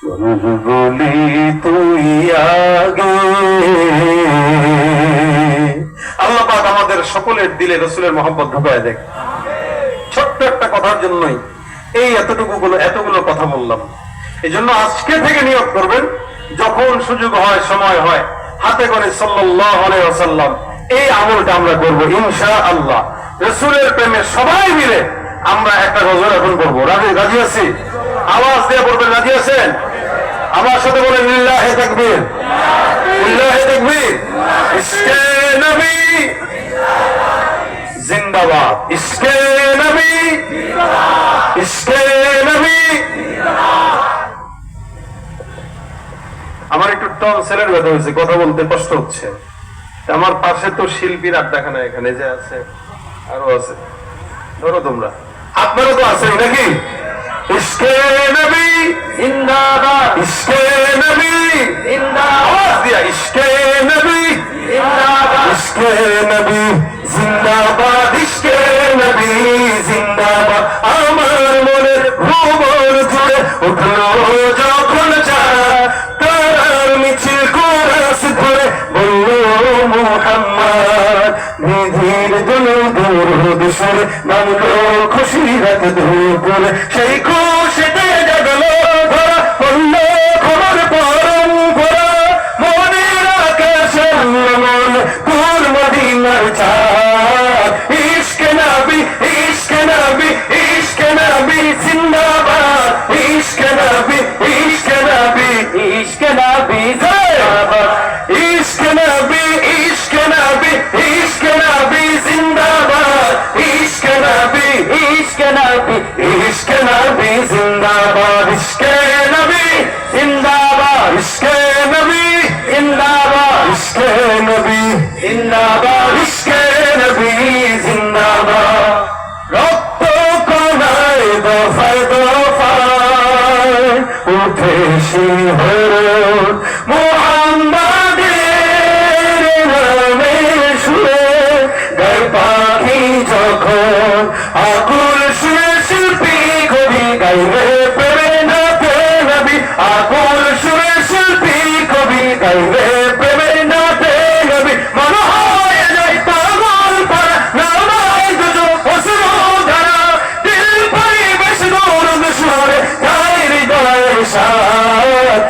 বলি তুই আগে। আল্লাহ পাক আমাদের সকলের দিলে রসুলের মহব্বত ঢুকায় দেখ। ছোট্ট একটা কথার জন্যই এই এতগুলো কথা বললাম। এই জন্য আজকে থেকে নিয়োগ করবেন, যখন সুযোগ হয়, সময় হয়, হাতে করে সাল্লাল্লাহু আলাইহি ওয়াসাল্লাম এই আমলটা আমরা করবো ইনশাআল্লাহ। রসুলের প্রেমে সবাই মিলে আমরা একটা গজল এখন করবো। রাজি আছি? আওয়াজ দিয়ে বলবেন, রাজি আছেন? আমার সাথে বলেন লিল্লাহে তাকবীর, লিল্লাহে তাকবীর। ইশকে নবী জিন্দাবাদ, ইশকে নবী, ইশকে নবী। আমার একটু টনসিলের ব্যথা হয়েছে, কথা বলতে কষ্ট হচ্ছে। আমার পাশে তো শিল্পীর আড্ডাখানা এখানে যে আছে, আরো আছে, ধরো তোমরা, আপনারা তো আছেন নাকি? ইশকে নবী জিন্দাবাদ, ইশকে নবী জিন্দাবাদ, আওয়াজ দিয়া ইশকে নবী জিন্দাবাদ, ইশকে নবী জিন্দাবাদ, ইশকে নবী জিন্দাবাদ। আমার মনের ভুবন জুড়ে উঠলো যখন চাঁদ, তারার মিছিল কোরাস ধরে বলল মুহাম্মদ। নিধির দুরুদ সুরে নামলো খুশি রাত দুপুরে, সেই খুশিতে জাগলো ধরা বলল খবর পরম্পরা। মনের আকাশে মন তোর মদিনার চাঁদ, ইশকে নবী, ইশকে নবী, ইশকে নবী জিন্দাবাদ, ইশকে নবী, ইশকে নবী, ইশকে নবী জিন্দাবাদ, ইশকে নবী, ইশকে নবী, ইশকে নবী জিন্দাবাদ, ইশকে নবী, ইশকে নবী, ইশকে নবী জিন্দাবাদ, ইশকে নবী জিন্দাবাদ, ইশকে নবী জিন্দাবাদ, ইশকে নবী জিন্দাবাদ, ইশকে নবী জিন্দাবাদ। রক্ত কণায় দফায় দফায় উঠে শিহরণ মুহাম্মাদের নামে সুরে, গায় পাখি যখন আকুল সুরে শিল্পী কবি গাইবে প্রেমে নাতে নবী, আকুল সুরে শিল্পী কবি গাইবে প্রেমে নাতে নবী। মনে হয় যায় পাগল পারা নামায় দুজো অসুর ধারা, দিল পাই বেশ দৌড় সুরে গায় হৃদয়ের সাথ,